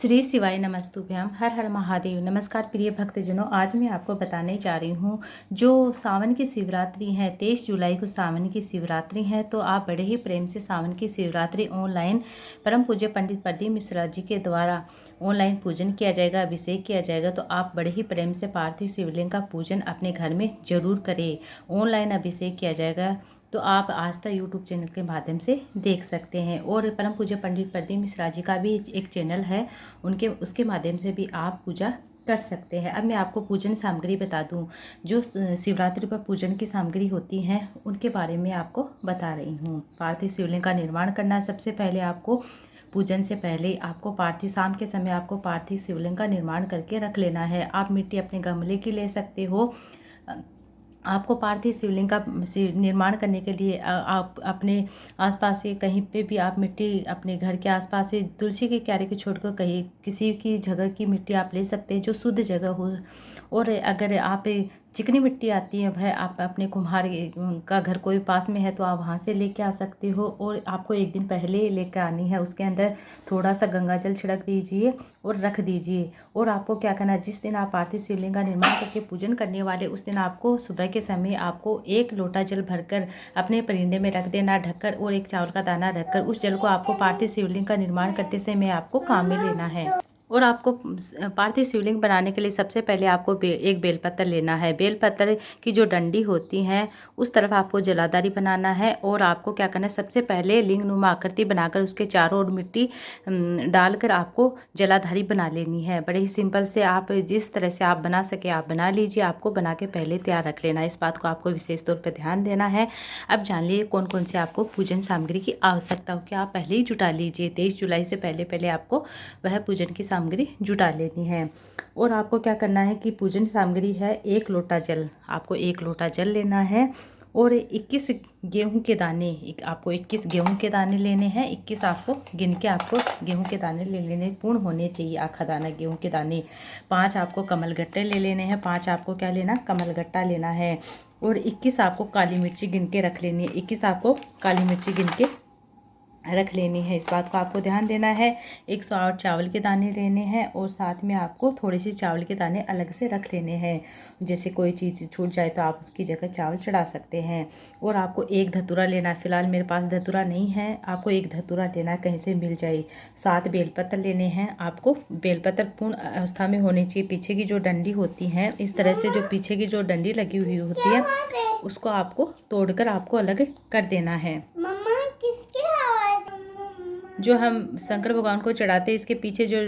श्री शिवाय नमस्तुभ्यम। हर हर महादेव। नमस्कार प्रिय भक्तजनों, आज मैं आपको बताने जा रही हूँ जो सावन की शिवरात्रि है, 23 जुलाई को सावन की शिवरात्रि है। तो आप बड़े ही प्रेम से सावन की शिवरात्रि ऑनलाइन परम पूज्य पंडित प्रदीप मिश्रा जी के द्वारा ऑनलाइन पूजन किया जाएगा, अभिषेक किया जाएगा। तो आप बड़े ही प्रेम से पार्थिव शिवलिंग का पूजन अपने घर में जरूर करें। ऑनलाइन अभिषेक किया जाएगा तो आप आस्था यूट्यूब चैनल के माध्यम से देख सकते हैं। और परम पूज्य पंडित प्रदीप मिश्रा जी का भी एक चैनल है, उसके माध्यम से भी आप पूजा कर सकते हैं। अब मैं आपको पूजन सामग्री बता दूं। जो शिवरात्रि पर पूजन की सामग्री होती हैं उनके बारे में आपको बता रही हूँ। पार्थिव शिवलिंग का निर्माण करना है। सबसे पहले आपको पूजन से पहले आपको शाम के समय आपको पार्थिव शिवलिंग का निर्माण करके रख लेना है। आप मिट्टी अपने गमले की ले सकते हो। आपको पार्थिव शिवलिंग का निर्माण करने के लिए आप अपने आसपास से कहीं पे भी आप मिट्टी अपने घर के आसपास से तुलसी के क्यारे को छोड़कर कहीं किसी की जगह की मिट्टी आप ले सकते हैं जो शुद्ध जगह हो। और अगर आप चिकनी मिट्टी आती है वह आप अपने कुम्हार का घर कोई पास में है तो आप वहाँ से लेके आ सकते हो। और आपको एक दिन पहले लेकर आनी है। उसके अंदर थोड़ा सा गंगा जल छिड़क दीजिए और रख दीजिए। और आपको क्या करना है, जिस दिन आप पार्थिव शिवलिंग का निर्माण करके पूजन करने वाले उस दिन आपको सुबह के समय आपको 1 लोटा जल भरकर अपने परिंदे में रख देना ढककर, और 1 चावल का दाना रखकर उस जल को आपको पार्थिव शिवलिंग का निर्माण करते समय आपको काम में लेना है। और आपको पार्थिव शिवलिंग बनाने के लिए सबसे पहले आपको एक बेलपत्र लेना है। बेलपत्र की जो डंडी होती है उस तरफ आपको जलाधारी बनाना है। और आपको क्या करना है, सबसे पहले लिंग नुमा आकृति बनाकर उसके चारों ओर मिट्टी डालकर आपको जलाधारी बना लेनी है। बड़े ही सिंपल से आप जिस तरह से आप बना सके आप बना लीजिए। आपको बना के पहले तैयार रख लेना है। इस बात को आपको विशेष तौर पर ध्यान देना है। अब जान लीजिए कौन कौन से आपको पूजन सामग्री की आवश्यकता हो, क्या आप पहले ही जुटा लीजिए। 23 जुलाई से पहले आपको वह पूजन की सामग्री जुटा लेनी है। और आपको क्या करना है कि पूजन सामग्री है 1 लोटा जल। आपको 1 लोटा जल लेना है। और 21 गेहूं के दाने, आपको 21 गेहूं के दाने लेने हैं। 21 आपको गिन के आपको गेहूं के दाने ले लेने, पूर्ण होने चाहिए आखा दाना गेहूं के दाने। 5 आपको कमलगट्टे ले लेने हैं। 5 आपको क्या लेना, कमलगट्टा लेना है। और 21 आपको काली मिर्ची गिन के रख लेनी है। 21 आपको काली मिर्ची गिन के रख लेनी है। इस बात को आपको ध्यान देना है। 108 चावल के दाने लेने हैं। और साथ में आपको थोड़ी सी चावल के दाने अलग से रख लेने हैं। जैसे कोई चीज़ छूट जाए तो आप उसकी जगह चावल चढ़ा सकते हैं। और आपको 1 धतूरा लेना है। फिलहाल मेरे पास धतूरा नहीं है, आपको 1 धतूरा लेना है, कहीं से मिल जाए। 7 बेलपत्र लेने हैं। आपको बेलपत्र पूर्ण अवस्था में होनी चाहिए। पीछे की जो डंडी होती है, इस तरह से जो पीछे की जो डंडी लगी हुई होती है उसको आपको तोड़कर आपको अलग कर देना है। जो हम शंकर भगवान को चढ़ाते हैं इसके पीछे जो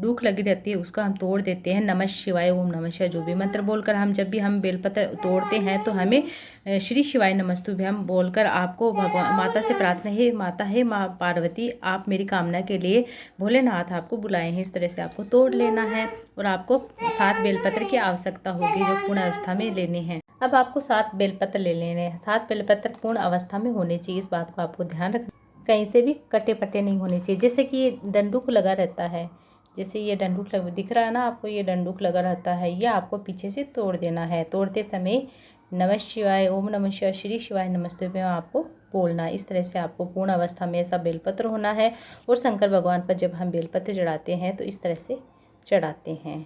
डूक लगी रहती है उसको हम तोड़ देते हैं। नमः शिवाय, ओम नमः शिवाय जो भी मंत्र बोलकर हम जब भी हम बेलपत्र तोड़ते हैं तो हमें श्री शिवाय नमस्तुभ्यम बोलकर आपको भगवान माता से प्रार्थना है, माता है माँ पार्वती आप मेरी कामना के लिए भोलेनाथ आपको बुलाए हैं। इस तरह से आपको तोड़ लेना है। और आपको 7 बेलपत्र की आवश्यकता होगी जो पूर्ण अवस्था में लेने हैं। अब आपको 7 बेलपत्र ले लेने हैं। 7 बेलपत्र पूर्ण अवस्था में होने चाहिए। इस बात को आपको ध्यान रखना, कहीं से भी कटे पटे नहीं होने चाहिए। जैसे कि ये डंडूक लगा रहता है, जैसे ये डंडूक दिख रहा है ना आपको, ये डंडूक लगा रहता है, ये आपको पीछे से तोड़ देना है। तोड़ते समय नमः शिवाय, ओम नमः शिवाय, श्री शिवाय नमस्तुभ्यम आपको बोलना। इस तरह से आपको पूर्ण अवस्था में ऐसा बेलपत्र होना है। और शंकर भगवान पर जब हम बेलपत्र चढ़ाते हैं तो इस तरह से चढ़ाते हैं।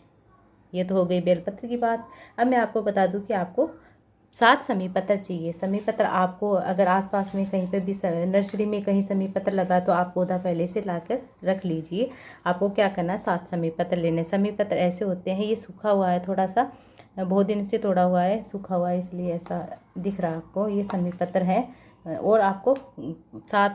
ये तो हो गई बेलपत्र की बात। अब मैं आपको बता दूं कि आपको 7 समी पत्र चाहिए। समी पत्र आपको अगर आसपास में कहीं पे भी नर्सरी में कहीं समी पत्र लगा तो आप पौधा पहले से लाकर रख लीजिए। आपको क्या करना है, 7 समी पत्र लेने। समी पत्र ऐसे होते हैं, ये सूखा हुआ है, थोड़ा सा बहुत दिन से तोड़ा हुआ है, सूखा हुआ है इसलिए ऐसा दिख रहा है आपको। ये समी पत्र है। और आपको 7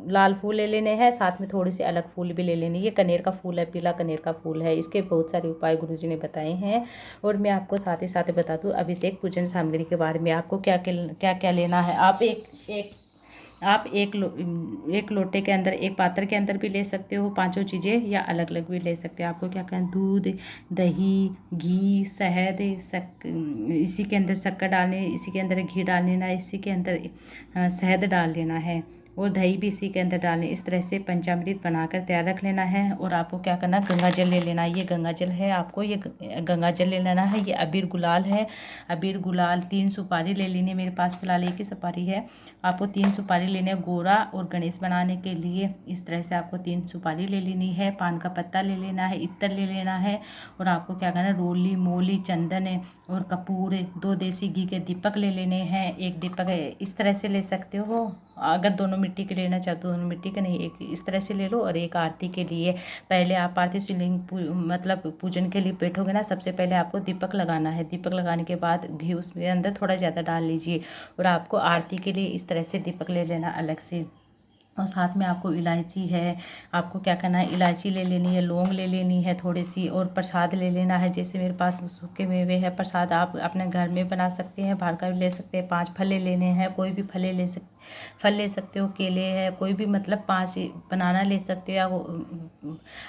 लाल फूल ले लेने हैं, साथ में थोड़ी सी अलग फूल भी ले लेने। ये कनेर का फूल है, पीला कनेर का फूल है। इसके बहुत सारे उपाय गुरुजी ने बताए हैं। और मैं आपको साथ ही साथ बता दूं अभिषेक पूजन सामग्री के बारे में। आपको क्या क्या लेना है। आप एक लोटे के अंदर, एक पात्र के अंदर भी ले सकते हो 5 चीज़ें, या अलग अलग भी ले सकते हो। आपको क्या करना, दूध, दही, घी, शहद, इसी के अंदर शक्कर डालने, इसी के अंदर घी डाल लेना, इसी के अंदर शहद डाल लेना है। और दही भी इसी के अंदर डालें। इस तरह से पंचामृत बनाकर तैयार रख लेना है। और आपको क्या करना, गंगा जल ले लेना है। ये गंगा जल है, आपको ये गंगा जल ले लेना है। ये अबीर गुलाल है, अबीर गुलाल 3 सुपारी ले लेनी है। मेरे पास फिलहाल एक ही सुपारी है, आपको 3 सुपारी लेने हैं। गोरा और गणेश बनाने के लिए इस तरह से आपको 3 सुपारी ले लेनी है। पान का पत्ता ले लेना है, इत्र ले लेना है। और आपको क्या करना है, रोली मोली चंदन और कपूर, 2 देसी घी के दीपक ले लेने हैं। एक दीपक इस तरह से ले सकते हो, अगर दोनों मिट्टी के लेना चाहते हो दोनों मिट्टी के, नहीं एक इस तरह से ले लो। और एक आरती के लिए, पहले आप पार्थिव शिवलिंग मतलब पूजन के लिए बैठोगे ना, सबसे पहले आपको दीपक लगाना है। दीपक लगाने के बाद घी उसके अंदर थोड़ा ज़्यादा डाल लीजिए। और आपको आरती के लिए इस तरह से दीपक ले लेना अलग से। और साथ में आपको इलायची है, आपको क्या करना है, इलायची ले लेनी है, लौंग ले लेनी है थोड़ी सी। और प्रसाद ले लेना है, जैसे मेरे पास सूखे मेवे है, प्रसाद आप अपने घर में बना सकते हैं, बाहर का भी ले सकते हैं। 5 फल लेने हैं, कोई भी फल ले सकते हो, केले है कोई भी, मतलब 5 बनाना ले सकते हो, या वो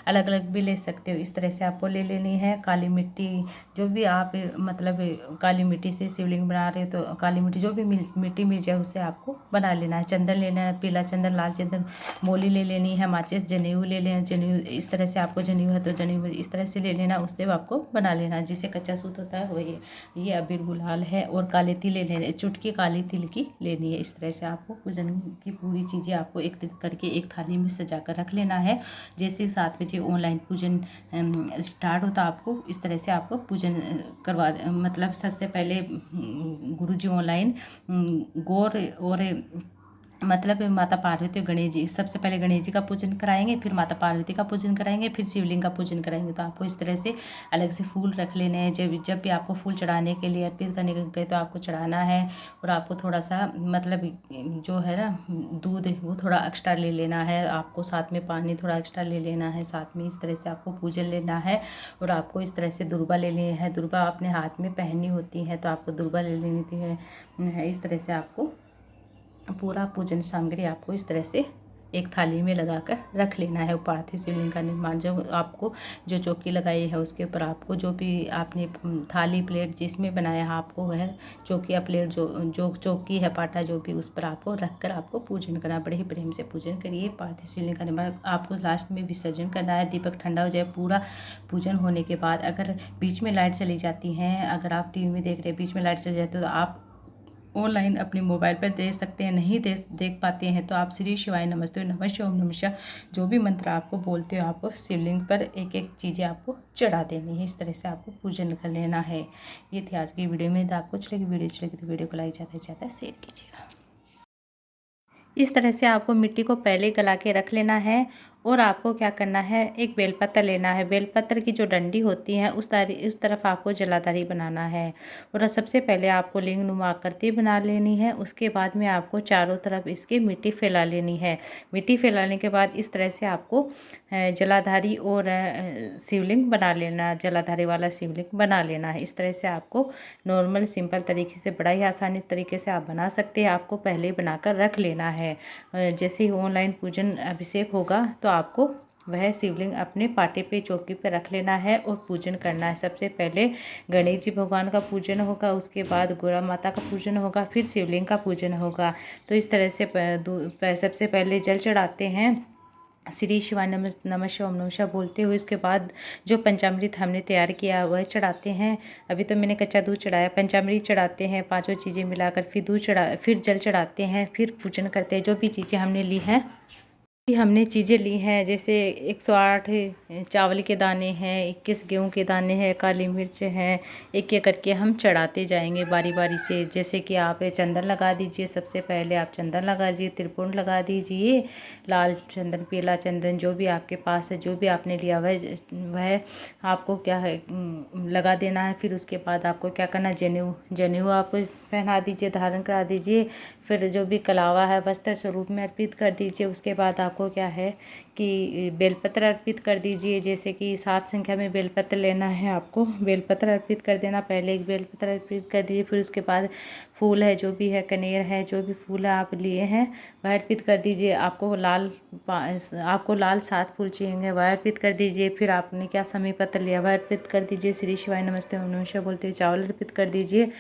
अलग अलग भी ले सकते हो। इस तरह से आपको ले लेनी है। काली मिट्टी, जो भी आप मतलब काली मिट्टी से शिवलिंग बना रहे हो तो काली मिट्टी जो भी मिट्टी मिल जाए उससे आपको बना लेना है। चंदन लेना है, पीला चंदन, लाल चंदन, मोली ले लेनी है, माचिस, जनेऊ ले लेना। जनेऊ इस तरह से आपको जनेऊ है तो जनेऊ इस तरह से ले लेना, उससे आपको बना लेना। जिसे कच्चा सूत होता है वही। ये अबीर गुलाल है। और काली तिल ले लेने, चुटकी काली तिल की लेनी है। इस तरह से आपको पूजन की पूरी चीज़ें आपको एक करके एक थाली में सजा कर रख लेना है। जैसे 7 बजे ऑनलाइन पूजन स्टार्ट होता, आपको इस तरह से आपको पूजन करवा, मतलब सबसे पहले गुरुजी ऑनलाइन गौर और मतलब माता पार्वती और गणेश जी, सबसे पहले गणेश जी का पूजन कराएंगे, फिर माता पार्वती का पूजन कराएंगे, फिर शिवलिंग का पूजन कराएंगे। तो आपको इस तरह से अलग से फूल रख लेने हैं। जब भी आपको फूल चढ़ाने के लिए अर्पित करने के गए तो आपको चढ़ाना है। और आपको थोड़ा सा मतलब जो है ना दूध, वो थोड़ा एक्स्ट्रा ले लेना है। आपको साथ में पानी थोड़ा एक्स्ट्रा ले लेना है साथ में। इस तरह से आपको पूजन लेना है। और आपको इस तरह से दुर्बा ले लेनी है। दुर्बा अपने हाथ में पहननी होती है, तो आपको दुर्बा ले लेनी है। इस तरह से आपको पूरा पूजन सामग्री आपको इस तरह से एक थाली में लगाकर रख लेना है। पार्थिव शिवलिंग का निर्माण, जो आपको जो चौकी लगाई है उसके ऊपर आपको जो भी आपने थाली प्लेट जिसमें बनाया है आपको वह चौकी या प्लेट जो चौकी है पाटा जो भी, उस पर आपको रख कर आपको पूजन करना। बड़े ही प्रेम से पूजन करिए। पार्थिव शिवलिंग का निर्माण आपको लास्ट में विसर्जन करना है। दीपक ठंडा हो जाए पूरा पूजन होने के बाद, अगर बीच में लाइट चली जाती हैं, अगर आप टीवी में देख रहे हैं बीच में लाइट चली जाती है तो आप ऑनलाइन अपने मोबाइल पर देख सकते हैं। नहीं देख पाते हैं तो आप श्री शिवाय नमस्ते, नमः शिवाय, ओम नमः शिवाय, जो भी मंत्र आपको बोलते हो आपको शिवलिंग पर एक एक चीज़ें आपको चढ़ा देनी है। इस तरह से आपको पूजन कर लेना है। ये थी आज की वीडियो में। तो आपको चलेगी वीडियो चलेगी तो वीडियो को लाइक ज़्यादा से ज़्यादा शेयर कीजिएगा। इस तरह से आपको मिट्टी को पहले गला के रख लेना है। और आपको क्या करना है, एक बेलपत्र लेना है। बेलपत्र की जो डंडी होती है उस तरफ आपको जलाधारी बनाना है। और सबसे पहले आपको लिंग नुमा आकृति बना लेनी है। उसके बाद में आपको चारों तरफ इसके मिट्टी फैला लेनी है। मिट्टी फैलाने के बाद इस तरह से आपको जलाधारी और शिवलिंग बना लेना, जलाधारी वाला शिवलिंग बना लेना है। इस तरह से आपको नॉर्मल सिंपल तरीके से, बड़ा ही आसानी तरीके से आप बना सकते हैं। आपको पहले ही बनाकर रख लेना है। जैसे ही ऑनलाइन पूजन अभिषेक होगा तो आपको वह शिवलिंग अपने पाटे पे चौकी पे रख लेना है और पूजन करना है। सबसे पहले गणेश जी भगवान का पूजन होगा, उसके बाद गोरा माता का पूजन होगा, फिर शिवलिंग का पूजन होगा। तो इस तरह से सबसे पहले जल चढ़ाते हैं, श्री शिवाय नमः शिवाय, ओम नमः शिवाय बोलते हुए। इसके बाद जो पंचामृत हमने तैयार किया वह चढ़ाते हैं। अभी तो मैंने कच्चा दूध चढ़ाया, पंचामृत चढ़ाते हैं, 5 चीज़ें मिलाकर, फिर जल चढ़ाते हैं, फिर पूजन करते हैं। जो भी चीज़ें हमने ली हैं, हमने चीज़ें ली हैं, जैसे 108 चावल के दाने हैं, 21 गेहूं के दाने हैं, काली मिर्च हैं, एक एक करके हम चढ़ाते जाएंगे बारी बारी से। जैसे कि आप चंदन लगा दीजिए, सबसे पहले आप चंदन लगा दीजिए, त्रिपुंड लगा दीजिए, लाल चंदन, पीला चंदन, जो भी आपके पास है, जो भी आपने लिया वह आपको क्या है लगा देना है। फिर उसके बाद आपको क्या करना, जनेऊ आप पहना दीजिए, धारण करा दीजिए। फिर जो भी कलावा है वस्त्र स्वरूप में अर्पित कर दीजिए। उसके बाद आपको क्या है कि बेलपत्र अर्पित कर दीजिए। जैसे कि 7 संख्या में बेलपत्र लेना है, आपको बेलपत्र अर्पित कर देना। पहले एक बेलपत्र अर्पित कर दीजिए, फिर उसके बाद फूल है, जो भी है, कनेर है, जो भी फूल है आप लिए हैं वह अर्पित कर दीजिए। आपको लाल 7 फूल चाहिए, वह अर्पित कर दीजिए। फिर आपने क्या समय पत्र लिया वह अर्पित कर दीजिए। श्री शिवाय नमस्ते ओम नमः शिवाय बोलते हुए चावल अर्पित कर दीजिए।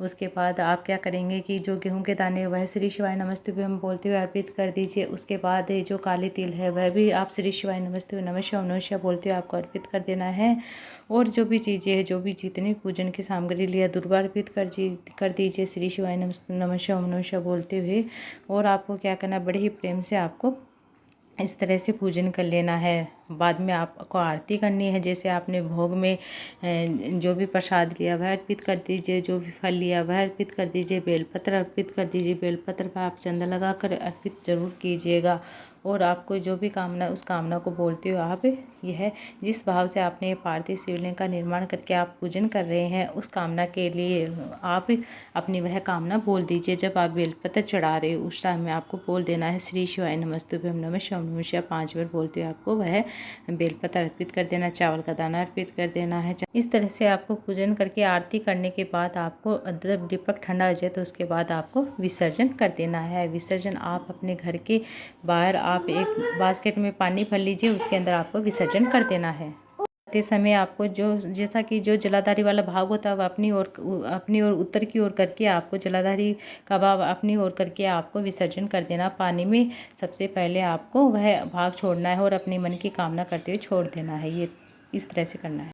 उसके बाद आप क्या करेंगे कि जो गेहूं के दाने वह श्री शिवाय नमस्ते हम बोलते हुए अर्पित कर दीजिए। उसके बाद जो काले तिल है वह भी आप श्री शिवाय नमस्ते नमः शिवाय ओम नमः शिवाय बोलते हुए आपको अर्पित कर देना है। और जो भी चीज़ें हैं, जो भी जितनी पूजन की सामग्री लिया दुर्वा अर्पित कर दीजिए श्री शिवाय नमस्ते नमः शिवाय ओम नमः शिवाय बोलते हुए। और आपको क्या करना है, बड़े ही प्रेम से आपको इस तरह से पूजन कर लेना है। बाद में आपको आरती करनी है। जैसे आपने भोग में जो भी प्रसाद लिया वह अर्पित कर दीजिए, जो भी फल लिया वह अर्पित कर दीजिए, बेलपत्र अर्पित कर दीजिए। बेलपत्र पर आप चंदन लगा कर अर्पित जरूर कीजिएगा। और आपको जो भी कामना उस कामना को बोलते हुए आप यह जिस भाव से आपने पार्थिव शिवलिंग का निर्माण करके आप पूजन कर रहे हैं उस कामना के लिए आप अपनी वह कामना बोल दीजिए। जब आप बेलपत्र चढ़ा रहे हो उस टाइम में आपको बोल देना है श्री शिवाय नमस्तुभ्यं नमः शिवाय नमः शिवाय 5 बार बोलते हुए आपको वह बेलपत्र अर्पित कर देना, चावल का दाना अर्पित कर देना है। इस तरह से आपको पूजन करके आरती करने के बाद आपको जब दीपक ठंडा हो जाए तो उसके बाद आपको विसर्जन कर देना है। विसर्जन आप अपने घर के बाहर आप एक बास्केट में पानी भर लीजिए, उसके अंदर आपको विसर्जन कर देना है। करते समय आपको जैसा कि जो जलाधारी वाला भाग होता है वह अपनी ओर उत्तर की ओर करके आपको जलाधारी का भाग अपनी ओर करके आपको विसर्जन कर देना। पानी में सबसे पहले आपको वह भाग छोड़ना है और अपने मन की कामना करते हुए छोड़ देना है। ये इस तरह से करना है।